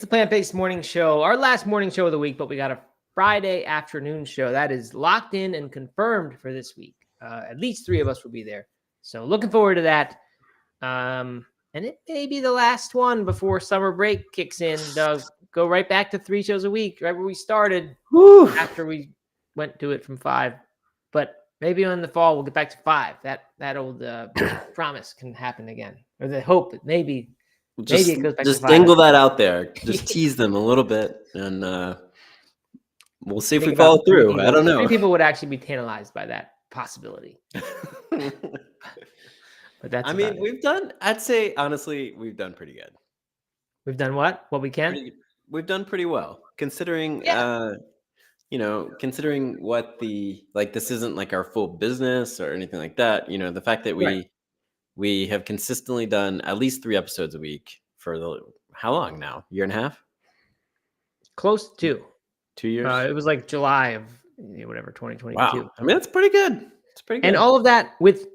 It's a plant-based morning show, our last morning show of the week, but we got a Friday afternoon show that is locked in and confirmed for this week. At least 3 of us will be there. So looking forward to that. And it may be the last one before summer break kicks in. Go right back to 3 shows a week, right where we started. Whew. After we went to it from 5. But maybe in the fall we'll get back to 5. That old promise can happen again. Or the hope that maybe it goes back to 5. Just dangle that out there. Just tease them a little bit, and we'll see if we follow through. I don't know. 3 people would actually be tantalized by that possibility. But that's. I mean, I'd say honestly, we've done pretty good. We've done what we can. We've done pretty well, considering. Yeah. Considering what this isn't like our full business or anything like that. The fact that we have consistently done at least 3 episodes a week for how long now? Year and a half? Close to 2 years. It was like July of 2022. Wow. I mean, that's pretty good. It's pretty good. And all of that with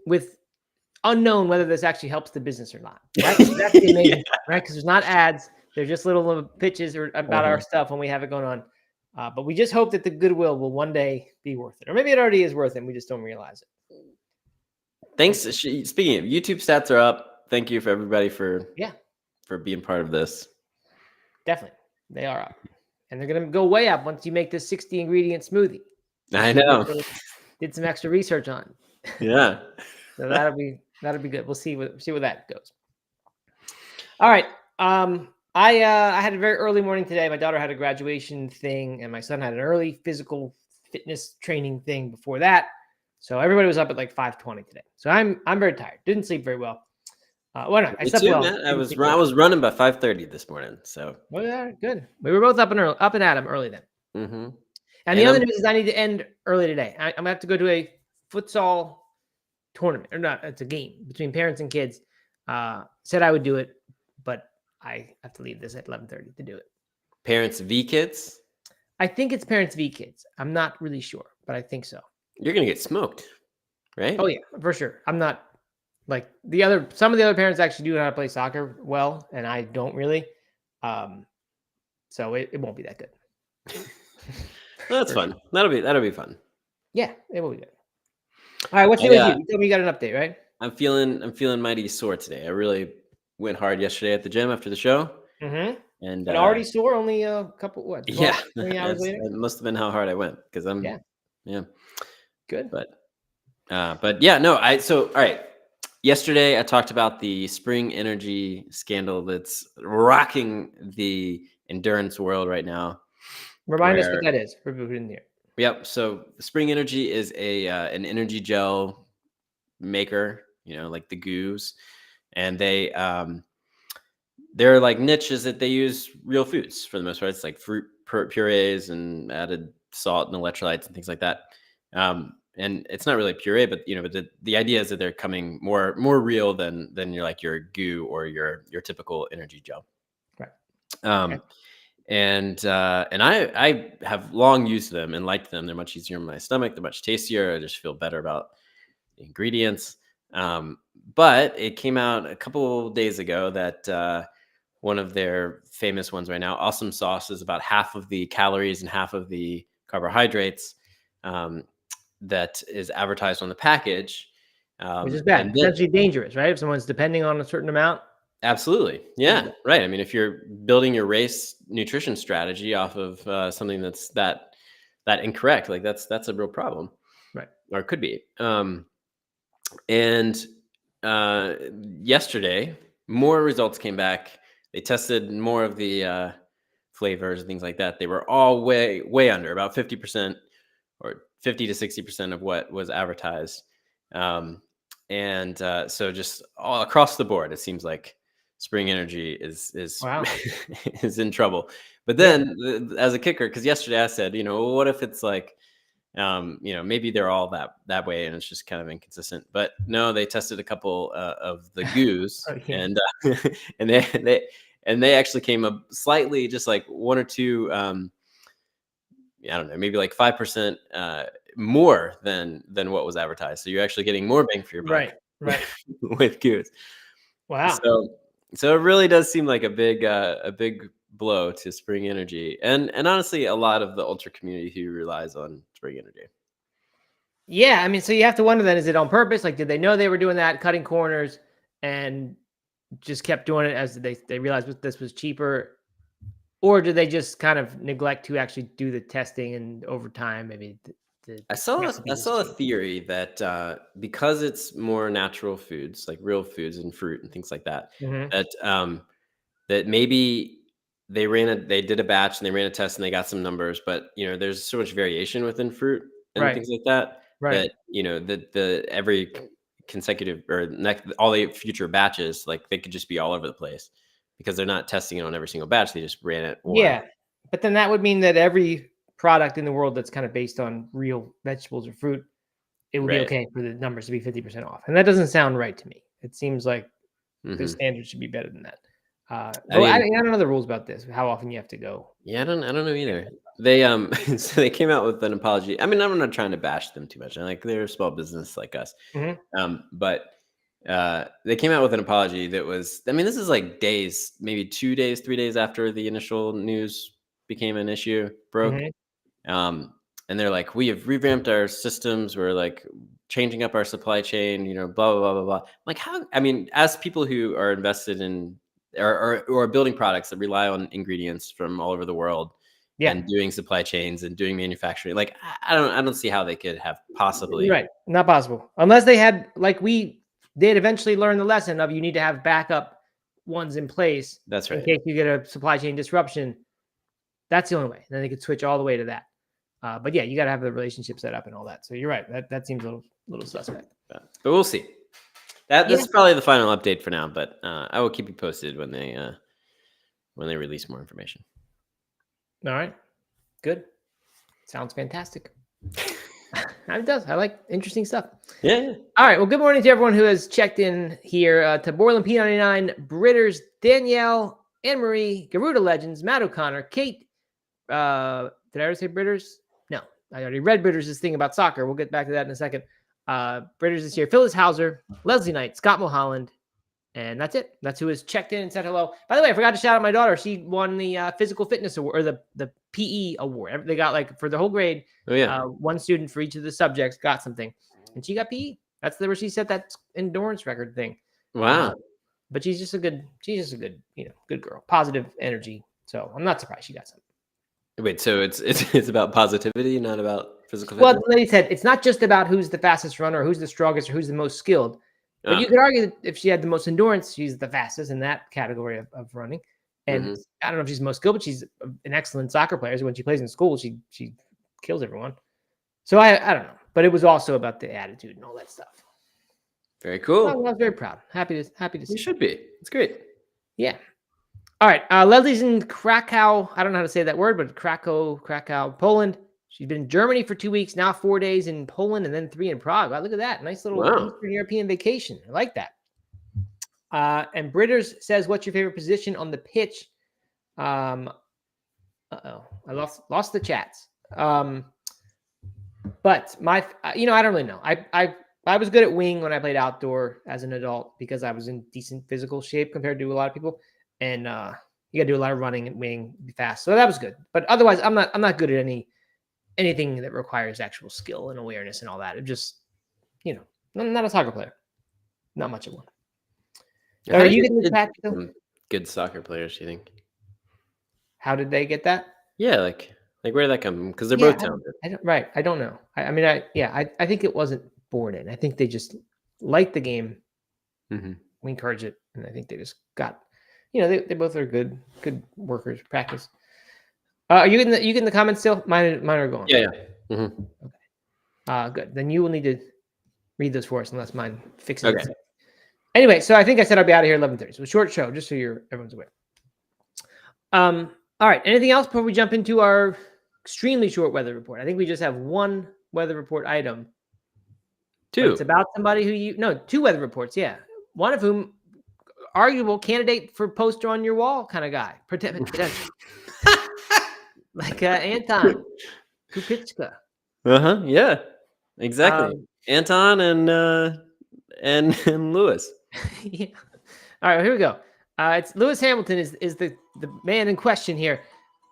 unknown whether this actually helps the business or not. Right? That's the amazing, right? Because there's not ads. They're just little pitches about our stuff when we have it going on. But we just hope that the goodwill will one day be worth it. Or maybe it already is worth it and we just don't realize it. Thanks. Speaking of, YouTube stats are up. Thank you for everybody for being part of this. Definitely. They are up. And they're going to go way up once you make this 60 ingredient smoothie. I know. Did some extra research on. Yeah. So that'll be good. We'll see where that goes. All right. I had a very early morning today. My daughter had a graduation thing, and my son had an early physical fitness training thing before that. So everybody was up at like 5:20 today. So I'm very tired. Didn't sleep very well. Why not? I slept well. Man. I was running by 5:30 this morning. So yeah, good. We were both up and at 'em early then. Mm-hmm. And the other news is I need to end early today. I'm gonna have to go to a futsal tournament, or not? It's a game between parents and kids. Said I would do it, but I have to leave this at 11:30 to do it. Parents v Kids? I think it's Parents v Kids. I'm not really sure, but I think so. You're going to get smoked, right? Oh, yeah, for sure. I'm not like some of the other parents actually do know how to play soccer well, and I don't really. So it won't be that good. Well, that's fun. That'll be fun. Yeah, it will be good. All right, what's new with you? You told me you got an update, right? I'm feeling mighty sore today. I really went hard yesterday at the gym after the show. Mm-hmm. And already sore, only a couple, 12, yeah, 20 hours later? It must have been how hard I went, because I'm, yeah. Good. But yeah, no, all right. Yesterday, I talked about the Spring Energy scandal that's rocking the endurance world right now. Remind us what that is for people who didn't hear. Yep. So Spring Energy is an energy gel maker, like the goos, and they're like niches that they use real foods for the most part. It's like fruit purees and added salt and electrolytes and things like that. And it's not really puree, but but the idea is that they're coming more real than your goo or your typical energy gel. Right. Okay. And I have long used them and liked them. They're much easier on my stomach. They're much tastier. I just feel better about the ingredients. But it came out a couple of days ago that one of their famous ones right now, Awesome Sauce, is about half of the calories and half of the carbohydrates that is advertised on the package. Which is bad. It's actually dangerous, right? If someone's depending on a certain amount. Absolutely. Yeah, right. I mean, if you're building your race nutrition strategy off of something that's that incorrect, like that's a real problem. Right. Or it could be. And yesterday, more results came back. They tested more of the flavors and things like that. They were all way under, about 50% or 50 to 60% of what was advertised. And so just all across the board, it seems like Spring Energy is wow. is in trouble. But then as a kicker, because yesterday I said, what if it's like, maybe they're all that way and it's just kind of inconsistent. But no, they tested a couple of the goos and they actually came up slightly, just like 1 or 2, I don't know, maybe like 5% more than what was advertised. So you're actually getting more bang for your buck, right, with goos. Wow. So it really does seem like a big blow to Spring Energy, and honestly, a lot of the ultra community who relies on Spring Energy. Yeah, I mean, so you have to wonder then, is it on purpose? Like, did they know they were doing that, cutting corners, and just kept doing it as they realized this was cheaper? Or do they just kind of neglect to actually do the testing, and over time, maybe the I saw recipes a change? theory that because it's more natural foods, like real foods and fruit and things like that, Mhm. that that maybe they did a batch and they ran a test and they got some numbers, but there's so much variation within fruit and Right, things like that right. that the every consecutive or next all the future batches, like they could just be all over the place because they're not testing it on every single batch. They just ran it once. Yeah, but then that would mean that every product in the world that's kind of based on real vegetables or fruit, it would be Right. okay for the numbers to be 50% off, and that doesn't sound right to me. It seems like the Hmm. standard should be better than that. I But I mean, don't know the rules about this, how often you have to go. yeah, I don't know either. They so they came out with an apology. I mean, I'm not trying to bash them too much. Like they're a small business like us. Mhm, But they came out with an apology that was, I mean, this is like days, maybe 2 days, 3 days after the initial news became an issue, broke. mhm. Um, and they're like, we have revamped our systems. We're like changing up our supply chain, blah, blah, blah, blah, blah. Like, how, I mean, as people who are invested in or are building products that rely on ingredients from all over the world Yeah, and doing supply chains and doing manufacturing, like, I don't see how they could have possibly. right, not possible. Unless they had, like we did eventually learn the lesson of, you need to have backup ones in place That's in right. case you get a supply chain disruption. That's the only way. Then they could switch all the way to that. But yeah, you got to have the relationship set up and all that. So you're right. That seems a little suspect. But we'll see. This Yeah. is probably the final update for now, but I will keep you posted when they release more information. All right. Good. Sounds fantastic. It does. I like interesting stuff. Yeah. All right. Well, good morning to everyone who has checked in here. To Borland P99, Britters, Danielle, Anne Marie, Garuda Legends, Matt O'Connor, Kate. Did I already say Britters? No, I already read Britters' thing about soccer. We'll get back to that in a second. Britters is here. Phyllis Hauser, Leslie Knight, Scott Mulholland, and that's it. That's who has checked in and said hello. By the way, I forgot to shout out my daughter. She won the physical fitness award, or the PE award. They got, like, for the whole grade, Oh yeah. one student for each of the subjects got something, and she got PE. That's where she set that endurance record thing. Wow. But she's just a good, good girl, positive energy. So I'm not surprised she got something. Wait, so it's about positivity, not about physical Well, fitness? the lady said it's not just about who's the fastest runner, or who's the strongest, or who's the most skilled. But you Ah, could argue that if she had the most endurance, she's the fastest in that category of running. And mhm. I don't know if she's the most skilled, but she's an excellent soccer player. So when she plays in school, she kills everyone. So I don't know. But it was also about the attitude and all that stuff. Very I cool. was very proud. Happy to You see. should be. It's great. Yeah. All right. Leslie's in Krakow. I don't know how to say that word, but Krakow, Poland. She's been in Germany for 2 weeks, now 4 days in Poland, and then 3 in Prague. Wow, look at that. Nice little Wow. Eastern European vacation. I like that. And Britters says, what's your favorite position on the pitch? I lost the chats. But I don't really know. I was good at wing when I played outdoor as an adult because I was in decent physical shape compared to a lot of people. And you got to do a lot of running and wing, be fast. So that was good. But otherwise, I'm not good at anything that requires actual skill and awareness and all that. It just, I'm not a soccer player. Not much of one. How Are do you you getting the get chat still? some good soccer players, do you think? How did they get that? Yeah, like where did that come from? Because they're Yeah, both talented. right. I don't know. I mean, I think it wasn't born in. I think they just liked the game. Mhm. We encourage it, and I think they just got, they both are good workers. Practice. Are you getting the comments still? Mine are gone. Yeah. Mhm. Good. Then you will need to read those for us, unless mine fixes Okay. itself. Anyway, so I think I said I'll be out of here 11:30. So short show, just so everyone's aware. All right. Anything else before we jump into our extremely short weather report? I think we just have one weather report item. But it's 2. about somebody who 2 weather reports. Yeah. One of whom, arguable candidate for poster on your wall kind of guy. Potential. Like Anton Kupitska. Uh-huh. Yeah. Exactly. Um, Anton and Lewis. yeah. All right, here we go. It's Lewis Hamilton is the the man in question here.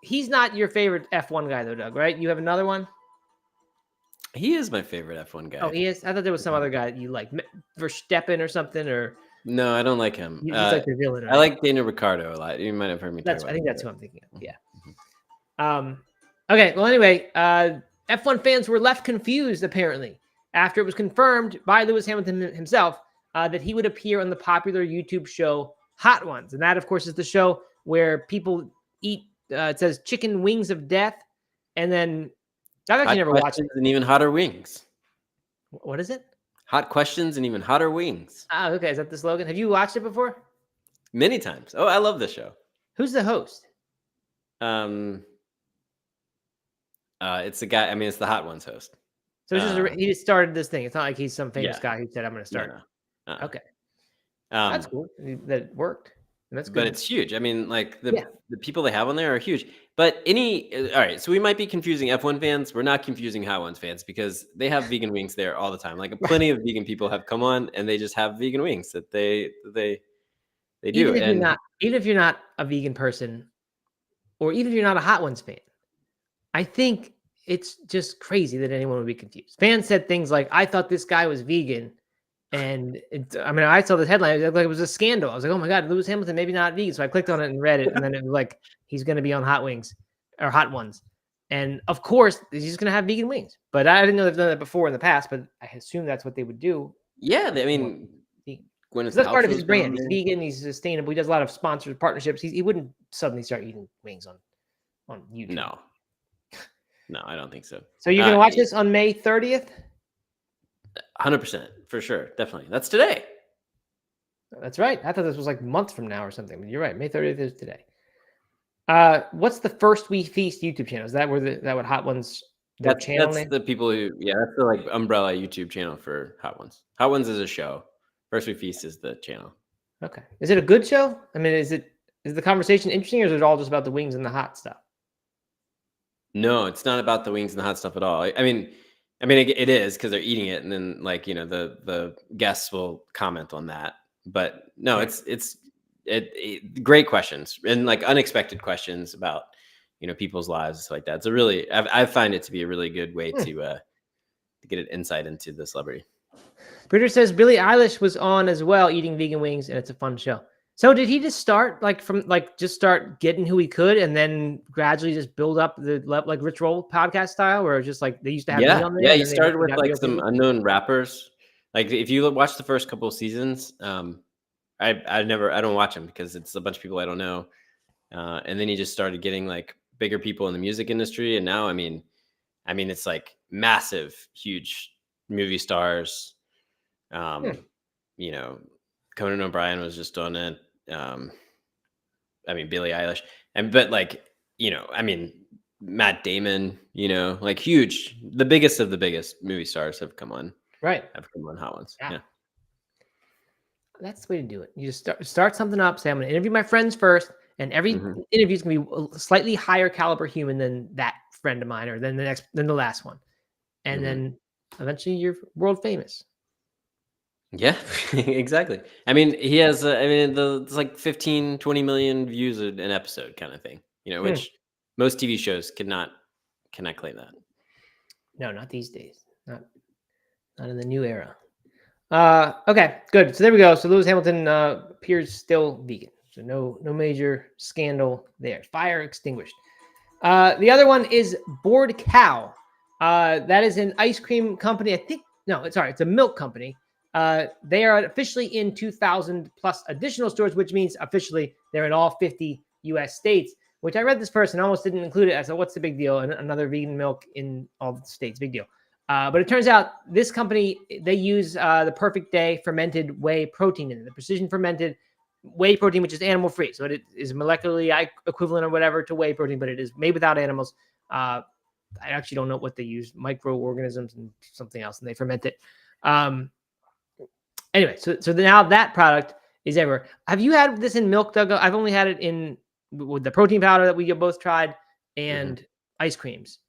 He's not your favorite F1 guy though, Doug, right? You have another one? He is my favorite F1 guy. Oh, he is? I thought there was some other guy that you like, Verstappen or something, or No, I don't like him. he's like the villain, right? I like Daniel Ricciardo a lot. You might have heard me talk about I think him, that's who I'm thinking of. Yeah. Mhm. Okay. Well, anyway, F1 fans were left confused apparently after it was confirmed by Lewis Hamilton himself that he would appear on the popular YouTube show Hot Ones, and that, of course, is the show where people eat. It says chicken wings of death, and then I've actually never watched it. And even hotter wings. What is it? Hot questions and even hotter wings. Ah, okay. Is that the slogan? Have you watched it before? Many times. Oh, I love this show. Who's the host? It's the guy. I mean, it's the Hot Ones host. So it's just he just started this thing. It's not like he's some famous guy who said, "I'm going to start." No. Okay, that's cool that it worked. That's good. But it's huge. I mean, like the people they have on there are huge. But all right, so we might be confusing F1 fans. We're not confusing Hot Ones fans because they have vegan wings there all the time. Like plenty of vegan people have come on and they just have vegan wings that they do. Even if you're not a vegan person, or even if you're not a Hot Ones fan, I think it's just crazy that anyone would be confused. Fans said things like, "I thought this guy was vegan." And I saw this headline. It looked like it was a scandal. I was like, "Oh my God, Lewis Hamilton, maybe not vegan." So I clicked on it and read it, and then it was like he's going to be on Hot Wings or Hot Ones, and of course he's just going to have vegan wings. But I didn't know they've done that before in the past. But I assume that's what they would do. Yeah, I mean, that's part of his brand. He's vegan. He's sustainable. He does a lot of sponsored partnerships. He wouldn't suddenly start eating wings on YouTube. No, I don't think so. So you're going to watch this on May 30th? 100% for sure. Definitely. That's today. That's right. I thought this was like months from now or something. But you're right. May 30th is today. What's the First We Feast YouTube channel? Is that what Hot Ones channel that's name? the people who that's the like umbrella YouTube channel for Hot Ones. Hot Ones is a show. First We Feast is the channel. Okay. Is it a good show? I mean, is the conversation interesting, or is it all just about the wings and the hot stuff? No, it's not about the wings and the hot stuff at all. I mean, it is because they're eating it, and then like the guests will comment on that. But no, it's great questions and like unexpected questions about people's lives and stuff like that. It's I find it to be a really good way to get an insight into the celebrity. Britter says Billie Eilish was on as well eating vegan wings, and it's a fun show. So did he just start just start getting who he could and then gradually just build up the like Rich Roll podcast style, where just like they used to have me on there? Yeah, he started with like some unknown rappers. Like if you watch the first couple of seasons, I don't watch them because it's a bunch of people I don't know. And then he just started getting like bigger people in the music industry, and now I mean it's like massive, huge movie stars. Conan O'Brien was just on it. Billie Eilish, but Matt Damon, like huge, the biggest of the biggest movie stars have come on. Right. Have come on Hot Ones. Yeah. That's the way to do it. You just start something up. Say, I'm going to interview my friends first, and every interview is going to be a slightly higher caliber human than that friend of mine, or than the last one, and then eventually you're world famous. Yeah, exactly. I mean, he has, it's like 15, 20 million views an episode kind of thing, which most TV shows cannot claim that. No, not these days. Not in the new era. Okay, good. So there we go. So Lewis Hamilton appears still vegan. So no major scandal there. Fire extinguished. The other one is Bored Cow. That is an ice cream company. It's a milk company. They are officially in 2,000 plus additional stores, which means officially they're in all 50 U.S. states, which I read this first and almost didn't include it. I said, what's the big deal? And another vegan milk in all the states, big deal. But it turns out this company, they use the Perfect Day fermented whey protein in it, the precision fermented whey protein, which is animal free. So it is molecularly equivalent or whatever to whey protein, but it is made without animals. I actually don't know what they use, microorganisms and something else, and they ferment it. Anyway, so now that product is everywhere. Have you had this in milk, Doug? I've only had it with the protein powder that we both tried and ice creams.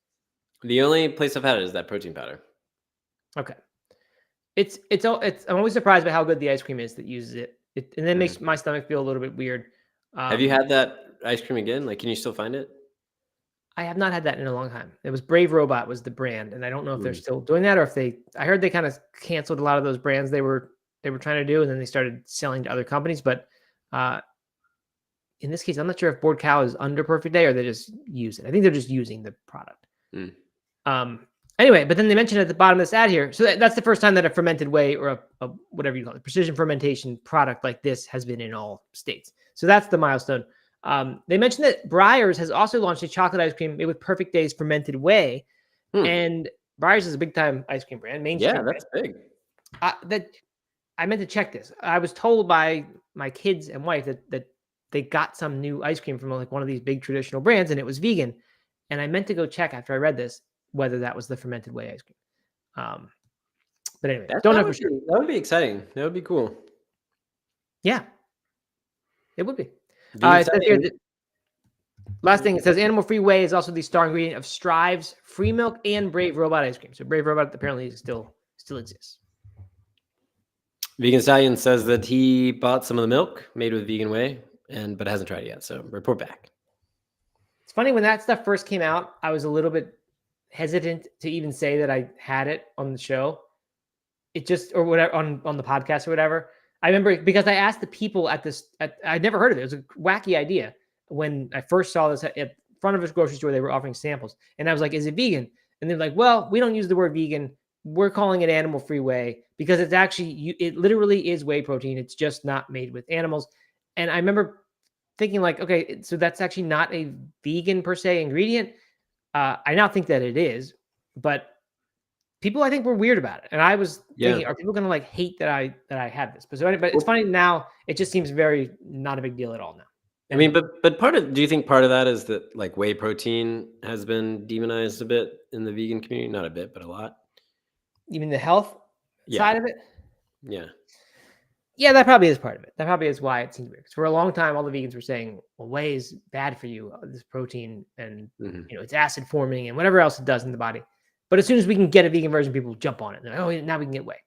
The only place I've had it is that protein powder. Okay. I'm always surprised by how good the ice cream is that uses it. And then makes my stomach feel a little bit weird. Have you had that ice cream again? Like, can you still find it? I have not had that in a long time. It was Brave Robot was the brand, and I don't know if they're Mm. still doing that or if I heard they kind of canceled a lot of those brands they were trying to do, and then they started selling to other companies. But in this case, I'm not sure if Bored Cow is under Perfect Day or they just use it. I think they're just using the product. Mm. Anyway, but then they mentioned at the bottom of this ad here, so that's the first time that a fermented whey or a whatever you call it, precision fermentation product like this has been in all states. So that's the milestone. They mentioned that Breyers has also launched a chocolate ice cream made with Perfect Day's fermented whey, and Breyers is a big time ice cream brand, mainstream. Yeah, that's big. That I meant to check this. I was told by my kids and wife that they got some new ice cream from like one of these big traditional brands, and it was vegan. And I meant to go check after I read this whether that was the fermented whey ice cream. But anyway, don't know for sure. That would be exciting. That would be cool. Yeah, it would be. It says here that, last thing, it says animal-free whey is also the star ingredient of Strive's Free Milk and Brave Robot ice cream. So Brave Robot apparently still exists. Vegan Stallion says that he bought some of the milk made with vegan whey, but hasn't tried it yet. So report back. It's funny, when that stuff first came out, I was a little bit hesitant to even say that I had it on the show. It just, or whatever, on the podcast or whatever. I remember because I asked the people I'd never heard of it. It was a wacky idea. When I first saw this at front of a grocery store, they were offering samples. And I was like, is it vegan? And they're like, well, we don't use the word vegan. We're calling it animal-free whey because it's actually, it literally is whey protein. It's just not made with animals. And I remember thinking like, okay, so that's actually not a vegan per se ingredient. I now think that it is, but people I think were weird about it. And I was thinking, are people going to like hate that I had this? But it's funny now. It just seems very not a big deal at all now. I mean, but do you think part of that is that like whey protein has been demonized a bit in the vegan community? Not a bit, but a lot. You mean the health side of it? Yeah. Yeah, that probably is part of it. That probably is why it seems weird. Because for a long time, all the vegans were saying, well, whey is bad for you, this protein, and it's acid forming and whatever else it does in the body. But as soon as we can get a vegan version, people jump on it. They're like, oh, now we can get whey.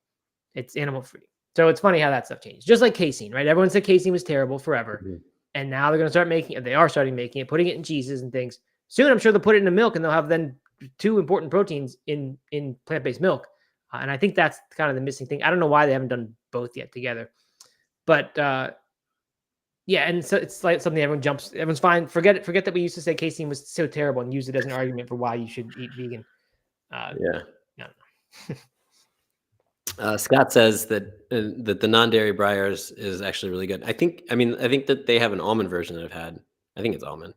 It's animal free. So it's funny how that stuff changed. Just like casein, right? Everyone said casein was terrible forever. And now they're going to start making it. They are starting making it, putting it in cheeses and things. Soon, I'm sure they'll put it in the milk, and they'll have then two important proteins in plant-based milk. And I think that's kind of the missing thing. I don't know why they haven't done both yet together. But yeah, and so it's like something everyone's fine. Forget that we used to say casein was so terrible and use it as an argument for why you should eat vegan. Scott says that the non-dairy Breyers is actually really good. I think that they have an almond version that I've had. I think it's almond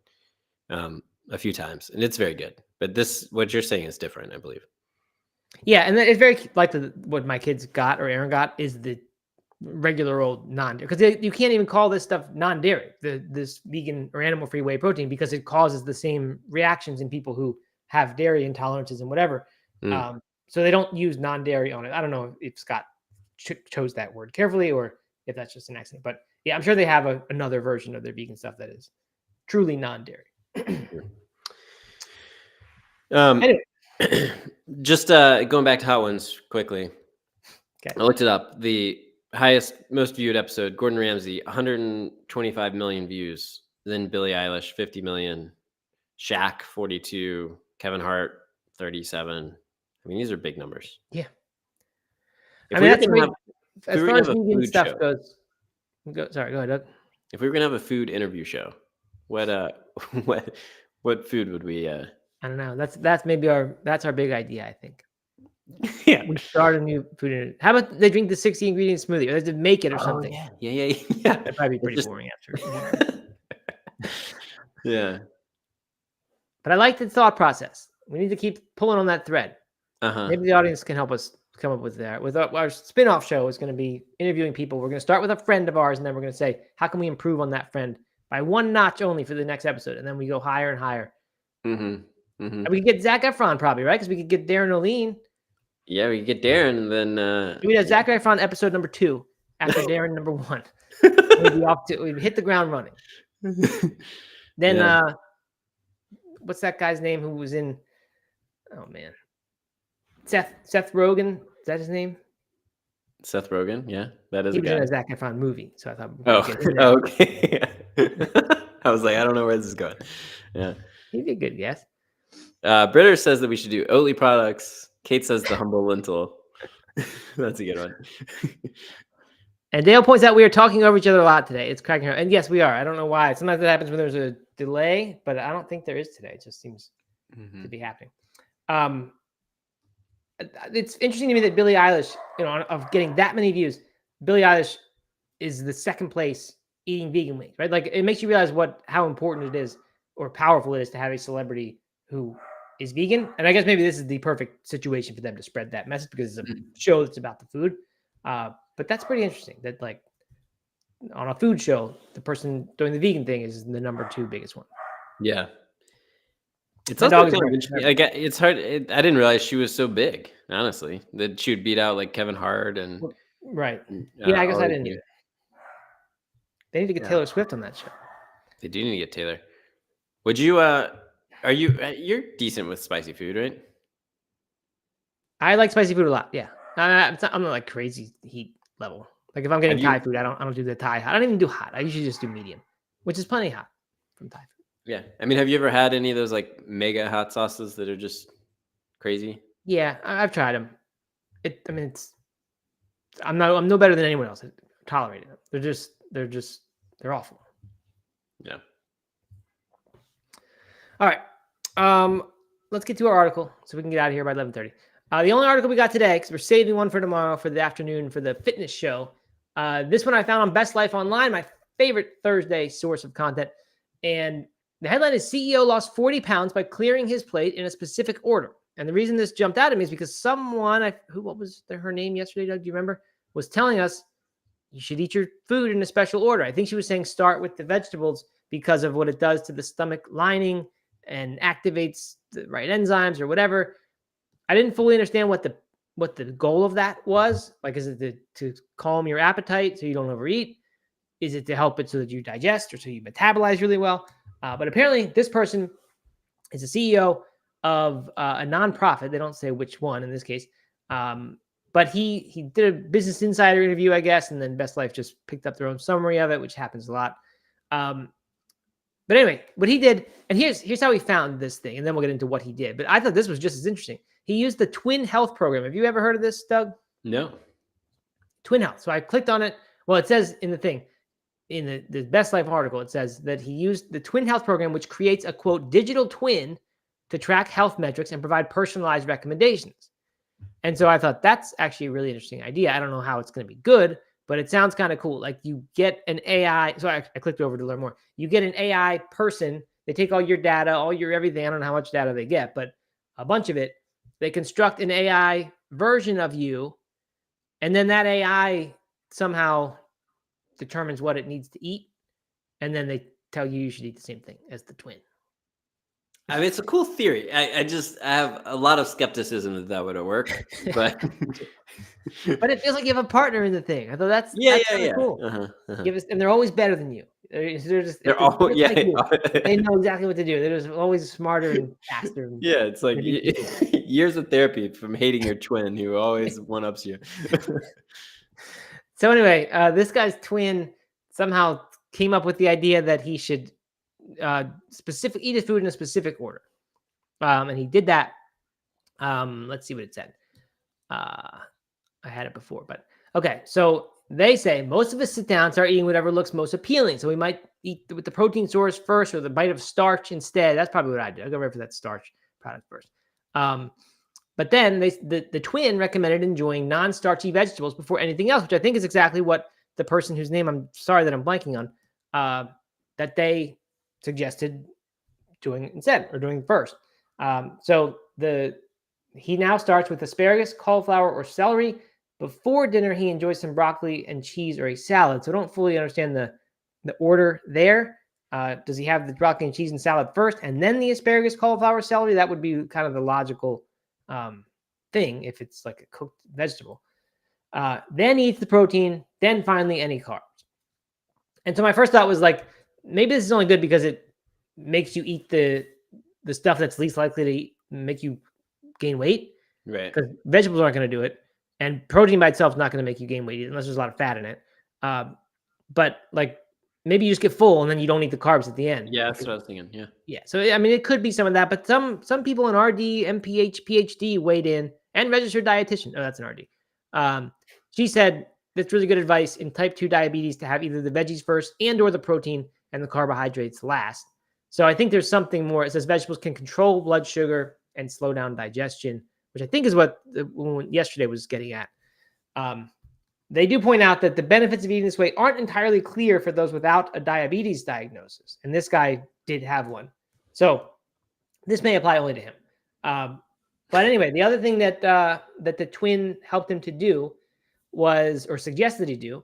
a few times, and it's very good. But what you're saying is different, I believe. Yeah, and it's very like what my kids got or Aaron got is the regular old non-dairy, because you can't even call this stuff non-dairy, this vegan or animal-free whey protein, because it causes the same reactions in people who have dairy intolerances and whatever. So they don't use non-dairy on it. I don't know if Scott chose that word carefully or if that's just an accident. But yeah, I'm sure they have another version of their vegan stuff that is truly non-dairy. Anyway. Just going back to Hot Ones quickly. Okay. I looked it up. The most viewed episode, Gordon Ramsay, 125 million views. Then Billie Eilish, 50 million. Shaq, 42. Kevin Hart, 37. I mean, these are big numbers. Yeah. That's great. As far as vegan stuff goes. Sorry, go ahead, Doug. If we were gonna have a food interview show, what food would we? I don't know. That's maybe that's our big idea, I think. Yeah. We start a new food interview. How about they drink the 60 ingredient smoothie, or they make it or something? Yeah. That'd probably be pretty boring after. Yeah. But I like the thought process. We need to keep pulling on that thread. Maybe the audience can help us come up with that. With our spin-off show is going to be interviewing people. We're going to start with a friend of ours, and then we're going to say, how can we improve on that friend by one notch only for the next episode? And then we go higher and higher. And we could get Zac Efron probably, right? Because we could get Darren O'Lean. Yeah, we could get Darren, and then we'd have Zac Efron episode number 2 after Darren number 1. We'd hit the ground running. Then what's that guy's name who was in? Oh man, Seth Rogen. Is that his name? Seth Rogen. Yeah, that is. He was in a Zac Efron movie, so I thought. Okay. I was like, I don't know where this is going. Yeah. He'd be a good guess. Britter says that we should do Oatly products. Kate says the humble lentil. That's a good one. And Dale points out we are talking over each other a lot today. It's cracking her. And yes, we are. I don't know why. Sometimes that happens when there's a delay, but I don't think there is today. It just seems to be happening. It's interesting to me that Billie Eilish, of getting that many views, Billie Eilish is the second place eating vegan wings, right? Like it makes you realize how important it is or powerful it is to have a celebrity who is vegan. And I guess maybe this is the perfect situation for them to spread that message because it's a show that's about the food. But that's pretty interesting that like on a food show, the person doing the vegan thing is the number 2 biggest one. Yeah. It's also kind of interesting. It's hard. I didn't realize she was so big, honestly, that she would beat out like Kevin Hart and right. Yeah, I guess I didn't either. They need to get Taylor Swift on that show. They do need to get Taylor. Would you? You're decent with spicy food, right? I like spicy food a lot. Yeah, I'm not like crazy heat level. Like if I'm getting Thai food, I don't do the Thai hot. I don't even do hot. I usually just do medium, which is plenty hot from Thai food. Yeah, I mean, have you ever had any of those like mega hot sauces that are just crazy? Yeah, I've tried them. I'm no better than anyone else at tolerating them. They're awful. Yeah. All right. Let's get to our article so we can get out of here by 11:30. The only article we got today, because we're saving one for tomorrow for the afternoon for the fitness show. This one I found on Best Life Online, my favorite Thursday source of content. And the headline is CEO lost 40 pounds by clearing his plate in a specific order. And the reason this jumped out at me is because someone, what was her name yesterday, Doug? Do you remember? Was telling us you should eat your food in a special order. I think she was saying start with the vegetables because of what it does to the stomach lining and activates the right enzymes or whatever. I didn't fully understand what the goal of that was. Like, is it to calm your appetite so you don't overeat? Is it to help it so that you digest or so you metabolize really well? But apparently this person is a CEO of a nonprofit. They don't say which one in this case. But he did a Business Insider interview, I guess, and then Best Life just picked up their own summary of it, which happens a lot. But anyway, what he did, and here's how he found this thing, and then we'll get into what he did. But I thought this was just as interesting. He used the Twin Health program. Have you ever heard of this, Doug? No. Twin Health. So I clicked on it. Well, it says in the thing, in the Best Life article, it says that he used the Twin Health program, which creates a, quote, digital twin to track health metrics and provide personalized recommendations. And so I thought that's actually a really interesting idea. I don't know how it's going to be good, but it sounds kind of cool. Like you get an AI. So I clicked over to learn more. You get an AI person. They take all your data, all your everything. I don't know how much data they get, but a bunch of it. They construct an AI version of you. And then that AI somehow determines what it needs to eat. And then they tell you should eat the same thing as the twin. I mean, it's a cool theory. I have a lot of skepticism that would work, but but it feels like you have a partner in the thing. I thought that's cool. And they're always better than you. They know exactly what to do. They're just always smarter and faster. Yeah, it's like years of therapy from hating your twin who always one-ups you. So anyway, this guy's twin somehow came up with the idea that he should eat his food in a specific order. And he did that. Let's see what it said. I had it before, but okay. So they say most of us sit down, start eating whatever looks most appealing. So we might eat with the protein source first or the bite of starch instead. That's probably what I do. I go right for that starch product first. But then the twin recommended enjoying non-starchy vegetables before anything else, which I think is exactly what the person whose name I'm sorry that I'm blanking on, that they suggested doing instead or doing first. So he now starts with asparagus, cauliflower, or celery. Before dinner, he enjoys some broccoli and cheese or a salad. So I don't fully understand the order there. Does he have the broccoli and cheese and salad first and then the asparagus, cauliflower, celery? That would be kind of the logical thing if it's like a cooked vegetable. Then he eats the protein, then finally any carbs. And so my first thought was like, maybe this is only good because it makes you eat the stuff that's least likely to make you gain weight. Right. Because vegetables aren't going to do it. And protein by itself is not going to make you gain weight unless there's a lot of fat in it. But like maybe you just get full and then you don't eat the carbs at the end. Yeah, that's what I was thinking. Yeah. Yeah. So I mean, it could be some of that, but some people in RD, MPH, PhD weighed in, and registered dietitian. Oh, that's an RD. She said that's really good advice in type 2 diabetes to have either the veggies first and or the protein and the carbohydrates last. So I think there's something more. It says vegetables can control blood sugar and slow down digestion, which I think is what the woman yesterday was getting at. They do point out that the benefits of eating this way aren't entirely clear for those without a diabetes diagnosis. And this guy did have one. So this may apply only to him. But anyway, the other thing that that the twin helped him to do was, or suggested he do,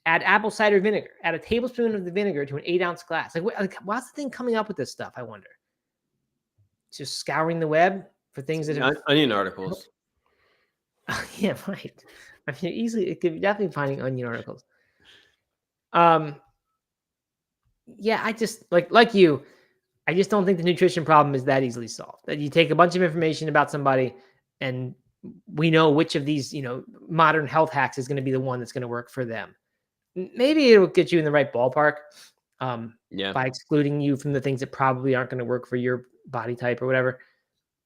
add apple cider vinegar. Add a tablespoon of the vinegar to an 8-ounce glass. Like, what's the thing coming up with this stuff, I wonder? Just scouring the web for things that have... Onion articles. Yeah, right. I mean, easily, it could be definitely finding onion articles. Yeah, I just like you. I just don't think the nutrition problem is that easily solved. That you take a bunch of information about somebody, and we know which of these, modern health hacks is going to be the one that's going to work for them. Maybe it'll get you in the right ballpark. By excluding you from the things that probably aren't going to work for your body type or whatever.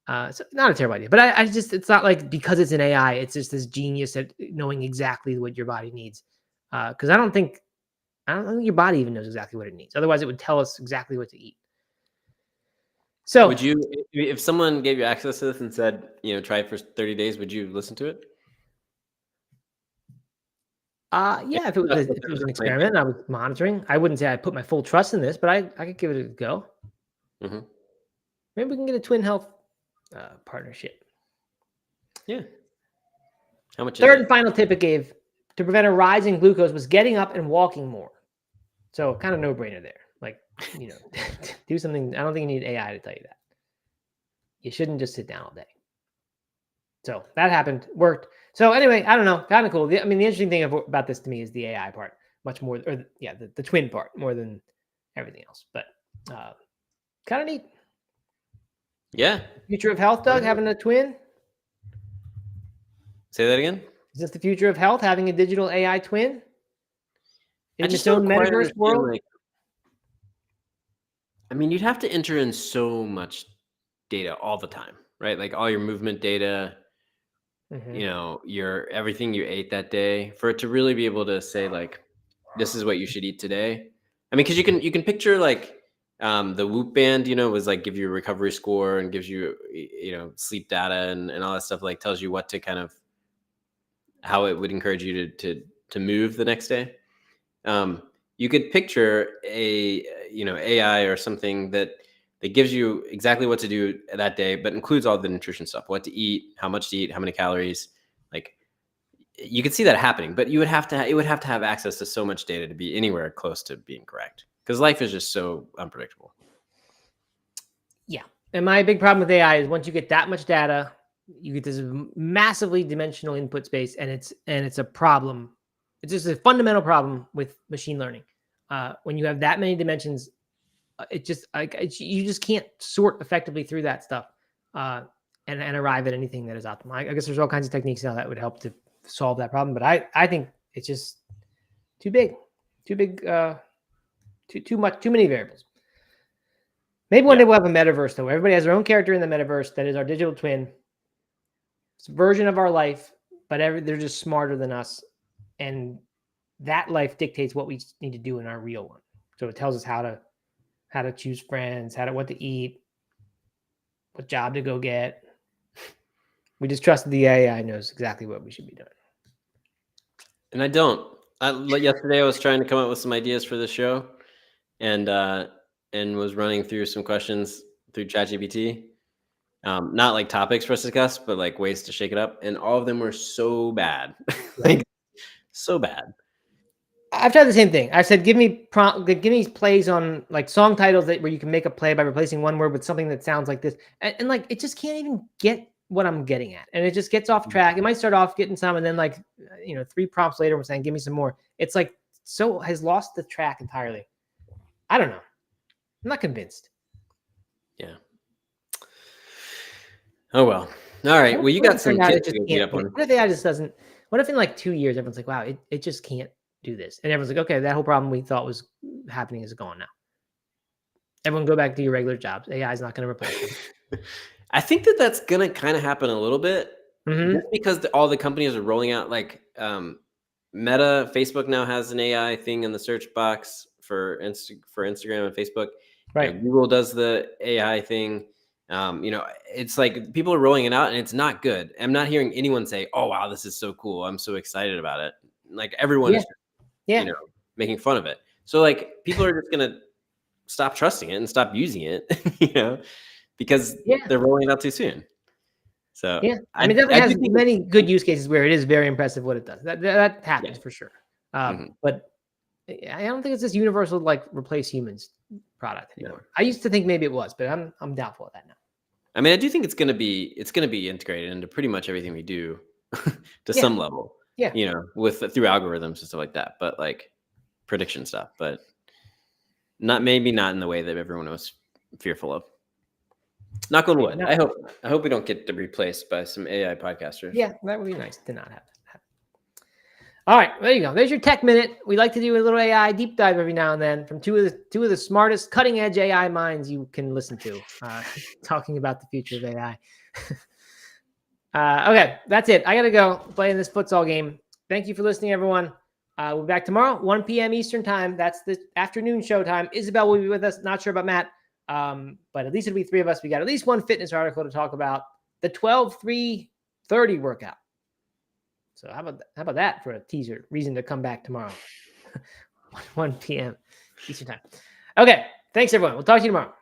So not a terrible idea, but I just, it's not like because it's an AI, it's just this genius at knowing exactly what your body needs. Because I don't think your body even knows exactly what it needs. Otherwise, it would tell us exactly what to eat. So would you, if someone gave you access to this and said, try it for 30 days, would you listen to it? Yeah, if it was an experiment and I was monitoring, I wouldn't say I put my full trust in this, but I could give it a go. Mm-hmm. Maybe we can get a twin health partnership. Yeah. How much? Third and final tip it gave to prevent a rise in glucose was getting up and walking more. So kind of no brainer there. Like, do something. I don't think you need AI to tell you that. You shouldn't just sit down all day. So that happened, worked. So anyway, I don't know, kind of cool. The interesting thing about this to me is the AI part, much more, or the twin part more than everything else. But kind of neat. Yeah. Future of health, Doug, having a twin. Say that again. Is this the future of health, having a digital AI twin in its own metaverse world? You'd have to enter in so much data all the time, right? Like all your movement data, your everything you ate that day, for it to really be able to say like, this is what you should eat today. Because you can picture like the Whoop band, was like give you a recovery score and gives you sleep data and all that stuff, like tells you what to kind of how it would encourage you to move the next day. You could picture a AI or something that gives you exactly what to do that day, but includes all the nutrition stuff, what to eat, how much to eat, how many calories. Like you could see that happening, but it would have to have access to so much data to be anywhere close to being correct, because life is just so unpredictable. Yeah. And my big problem with AI is once you get that much data, you get this massively dimensional input space, and it's a problem. It's just a fundamental problem with machine learning. When you have that many dimensions, it just you just can't sort effectively through that stuff and arrive at anything that is optimal. I guess there's all kinds of techniques now that would help to solve that problem, but I think it's just too big, too many variables. Maybe one day we'll have a metaverse though. Everybody has their own character in the metaverse that is our digital twin. It's a version of our life, but they're just smarter than us, and that life dictates what we need to do in our real one. So it tells us how to choose friends, what to eat, what job to go get. We just trust the AI knows exactly what we should be doing. And I don't. Yesterday I was trying to come up with some ideas for the show, and was running through some questions through ChatGPT. Not like topics for us to discuss, but like ways to shake it up. And all of them were so bad. So bad. I've tried the same thing. I said, give me plays on like song titles where you can make a play by replacing one word with something that sounds like this. And like, it just can't even get what I'm getting at. And it just gets off track. It might start off getting some, and then like, 3 prompts later, we're saying, give me some more. It's like, has lost the track entirely. I don't know. I'm not convinced. Yeah. Oh, well. All right. Well, you got some kids to get up on. What if AI just doesn't, what if in like 2 years, everyone's like, wow, it just can't do this. And everyone's like, okay, that whole problem we thought was happening is gone now. Everyone go back to your regular jobs. AI is not going to replace them. I think that that's going to kind of happen a little bit just because all the companies are rolling out, like Meta, Facebook now has an AI thing in the search box for Instagram and Facebook. Right. You know, Google does the AI thing. You know, it's like people are rolling it out and it's not good. I'm not hearing anyone say, "Oh, wow, this is so cool. I'm so excited about it." Like everyone is, you know, making fun of it. So like people are just going to stop trusting it and stop using it, you know, because they're rolling it out too soon. So I mean, definitely has many good use cases where it is very impressive what it does. That happens for sure. But I don't think it's this universal like replace humans product anymore. I used to think maybe it was, but I'm doubtful of that now. I mean, I do think it's gonna be integrated into pretty much everything we do to some level. Yeah. You know, through algorithms and stuff like that, but like prediction stuff, but maybe not in the way that everyone was fearful of. Knock on wood. I hope we don't get replaced by some AI podcasters. Yeah, that would be nice to not have that. All right, there you go. There's your tech minute. We like to do a little AI deep dive every now and then from two of the smartest, cutting edge AI minds you can listen to, talking about the future of AI. Okay, that's it. I gotta go play in this futsal game. Thank you for listening, everyone. We'll be back tomorrow, 1 p.m. Eastern time. That's the afternoon show time. Isabel will be with us. Not sure about Matt. But at least it'll be three of us. We got at least one fitness article to talk about, the 12-3-30 workout. So how about that for a teaser? Reason to come back tomorrow, 1 p.m. Eastern time. Okay. Thanks everyone. We'll talk to you tomorrow.